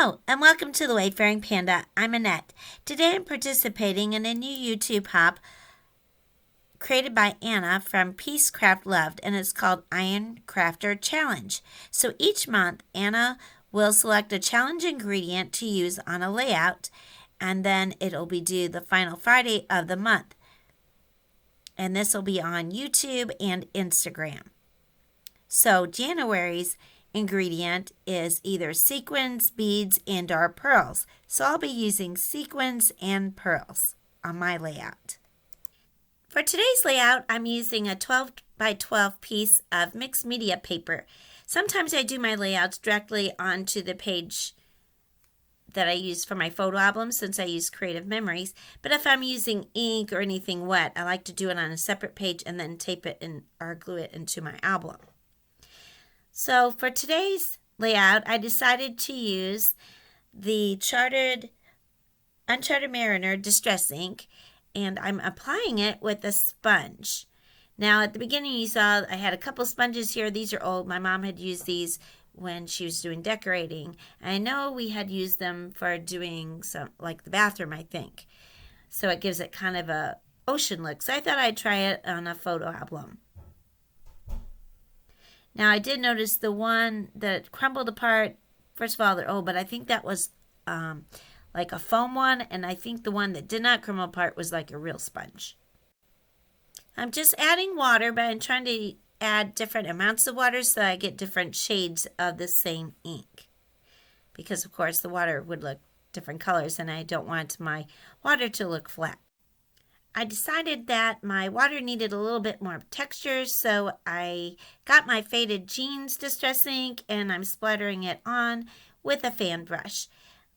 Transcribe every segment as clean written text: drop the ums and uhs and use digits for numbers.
Hello, and welcome to The Wayfaring Panda. I'm Annette. Today I'm participating in a new YouTube hop created by Anna from Peace Craft Loved, and it's called Iron Crafter Challenge. So each month, Anna will select a challenge ingredient to use on a layout, and then it'll be due the final Friday of the month. And this will be on YouTube and Instagram. So January's ingredient is either sequins, beads, and or pearls. So I'll be using sequins and pearls on my layout. For today's layout, I'm using a 12 by 12 piece of mixed media paper. Sometimes I do my layouts directly onto the page that I use for my photo album since I use Creative Memories. But if I'm using ink or anything wet, I like to do it on a separate page and then tape it in or glue it into my album. So for today's layout, I decided to use the Uncharted Mariner Distress Ink, and I'm applying it with a sponge. Now at the beginning you saw I had a couple sponges here. These are old. My mom had used these when she was doing decorating. I know we had used them for doing some, like the bathroom, I think. So it gives it kind of a ocean look. So I thought I'd try it on a photo album. Now, I did notice the one that crumbled apart. First of all, they're old, but I think that was like a foam one, and I think the one that did not crumble apart was like a real sponge. I'm just adding water, but I'm trying to add different amounts of water so I get different shades of the same ink. Because, of course, the water would look different colors, and I don't want my water to look flat. I decided that my water needed a little bit more texture, so I got my Faded Jeans Distress Ink and I'm splattering it on with a fan brush.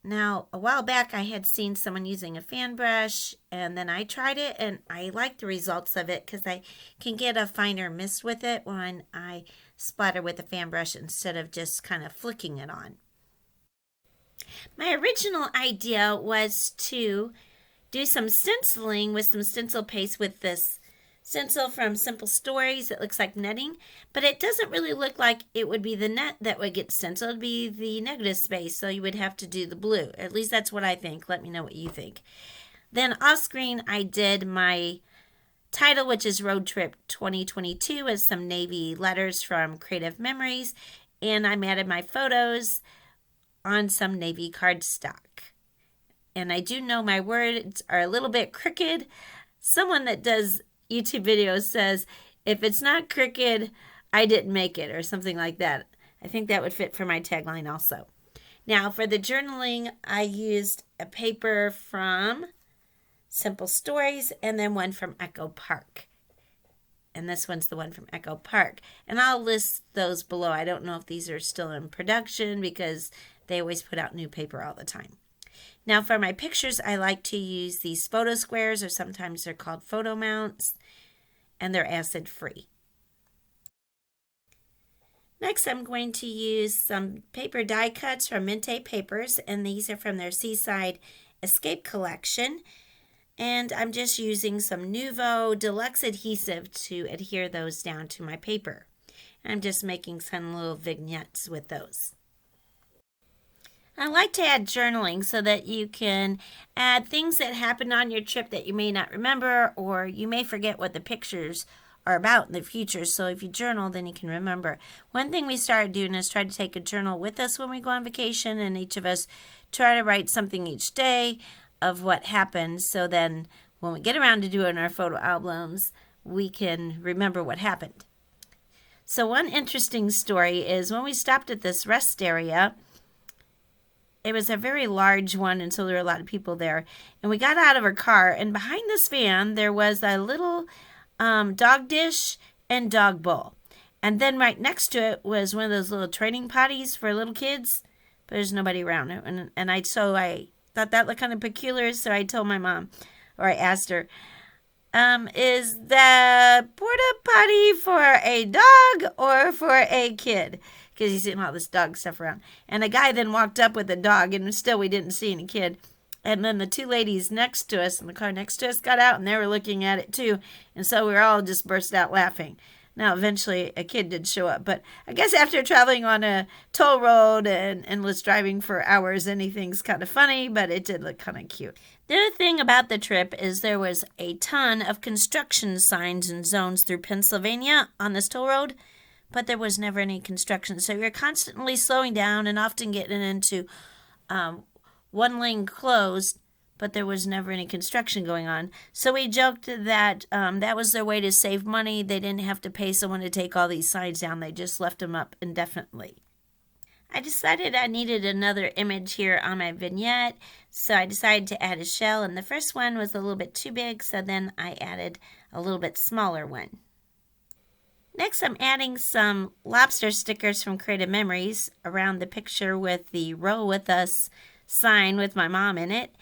Now, a while back I had seen someone using a fan brush, and then I tried it and I liked the results of it because I can get a finer mist with it when I splatter with a fan brush instead of just kind of flicking it on. My original idea was to do some stenciling with some stencil paste with this stencil from Simple Stories. It looks like netting, but it doesn't really look like it would be the net that would get stenciled. It would be the negative space, so you would have to do the blue. At least that's what I think. Let me know what you think. Then off screen, I did my title, which is Road Trip 2022, with some navy letters from Creative Memories, and I added my photos on some navy cardstock. And I do know my words are a little bit crooked. Someone that does YouTube videos says, if it's not crooked, I didn't make it, or something like that. I think that would fit for my tagline also. Now for the journaling, I used a paper from Simple Stories and then one from Echo Park. And this one's the one from Echo Park. And I'll list those below. I don't know if these are still in production because they always put out new paper all the time. Now for my pictures, I like to use these photo squares, or sometimes they're called photo mounts, and they're acid free. Next, I'm going to use some paper die cuts from Mente Papers, and these are from their Seaside Escape collection. And I'm just using some Nuvo Deluxe adhesive to adhere those down to my paper. I'm just making some little vignettes with those. I like to add journaling so that you can add things that happened on your trip that you may not remember, or you may forget what the pictures are about in the future. So if you journal, then you can remember. One thing we started doing is try to take a journal with us when we go on vacation, and each of us try to write something each day of what happened, so then when we get around to doing our photo albums, we can remember what happened. So one interesting story is when we stopped at this rest area, it was a very large one, and so there were a lot of people there. And we got out of our car, and behind this van, there was a little dog dish and dog bowl. And then right next to it was one of those little training potties for little kids, but there's nobody around. And I thought that looked kind of peculiar, so I told my mom, or I asked her, is the porta potty for a dog or for a kid? Because he's seeing all this dog stuff around. And a guy then walked up with a dog, and still we didn't see any kid. And then the two ladies next to us in the car next to us got out, and they were looking at it too. And so we were all just burst out laughing. Now, eventually, a kid did show up, but I guess after traveling on a toll road and endless driving for hours, anything's kind of funny, but it did look kind of cute. The other thing about the trip is there was a ton of construction signs and zones through Pennsylvania on this toll road, but there was never any construction. So you're constantly slowing down and often getting into one lane closed, but there was never any construction going on. So we joked that that was their way to save money. They didn't have to pay someone to take all these signs down. They just left them up indefinitely. I decided I needed another image here on my vignette, so I decided to add a shell, and the first one was a little bit too big, so then I added a little bit smaller one. Next, I'm adding some lobster stickers from Creative Memories around the picture with the Roll With Us sign with my mom in it.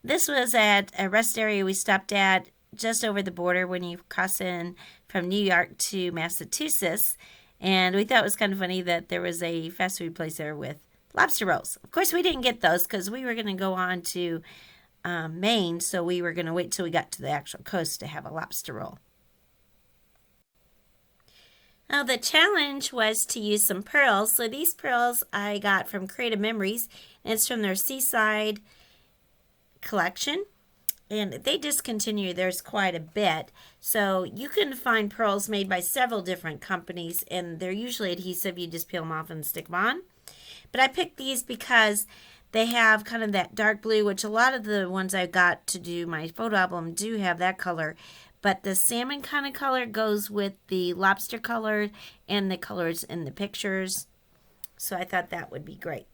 This was at a rest area we stopped at just over the border when you cross in from New York to Massachusetts. And we thought it was kind of funny that there was a fast food place there with lobster rolls. Of course, we didn't get those because we were going to go on to Maine, so we were going to wait till we got to the actual coast to have a lobster roll. Now, the challenge was to use some pearls. So these pearls I got from Creative Memories, and it's from their Seaside collection. And they discontinued theirs quite a bit. So you can find pearls made by several different companies, and they're usually adhesive. You just peel them off and stick them on. But I picked these because they have kind of that dark blue, which a lot of the ones I got to do my photo album do have that color. But the salmon kind of color goes with the lobster color and the colors in the pictures. So I thought that would be great.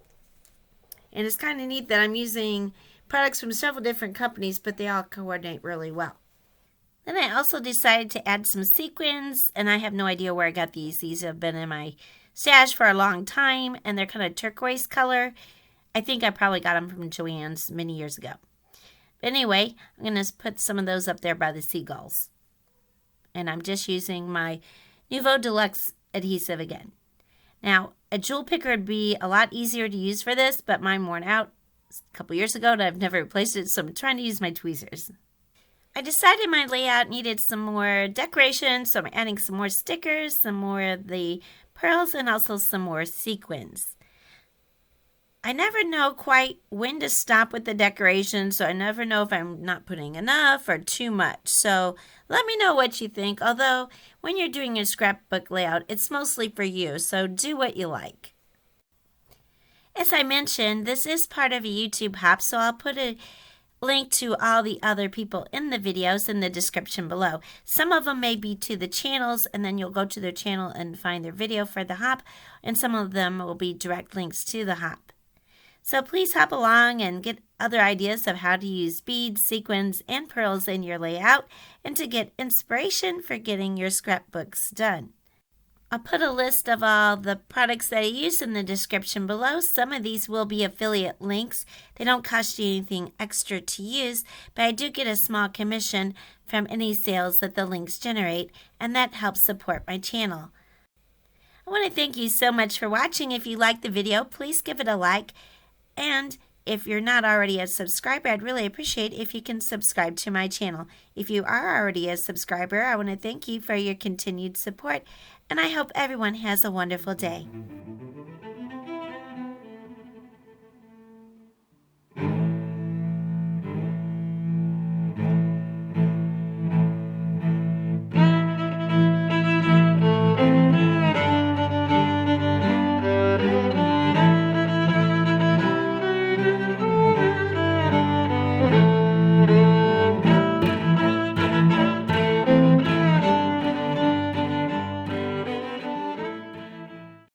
And it's kind of neat that I'm using products from several different companies, but they all coordinate really well. Then I also decided to add some sequins, and I have no idea where I got these. These have been in my stash for a long time, and they're kind of turquoise color. I think I probably got them from Joann's many years ago. But anyway, I'm going to put some of those up there by the seagulls. And I'm just using my Nouveau Deluxe adhesive again. Now, a jewel picker would be a lot easier to use for this, but mine worn out a couple years ago and I've never replaced it, so I'm trying to use my tweezers. I decided my layout needed some more decoration, so I'm adding some more stickers, some more of the pearls, and also some more sequins. I never know quite when to stop with the decoration, so I never know if I'm not putting enough or too much. So let me know what you think, although when you're doing your scrapbook layout, it's mostly for you, so do what you like. As I mentioned, this is part of a YouTube hop, so I'll put a link to all the other people in the videos in the description below. Some of them may be to the channels, and then you'll go to their channel and find their video for the hop, and some of them will be direct links to the hop. So please hop along and get other ideas of how to use beads, sequins, and pearls in your layout, and to get inspiration for getting your scrapbooks done. I'll put a list of all the products that I use in the description below. Some of these will be affiliate links. They don't cost you anything extra to use, but I do get a small commission from any sales that the links generate, and that helps support my channel. I want to thank you so much for watching. If you liked the video, please give it a like. And if you're not already a subscriber, I'd really appreciate if you can subscribe to my channel. If you are already a subscriber, I want to thank you for your continued support, and I hope everyone has a wonderful day.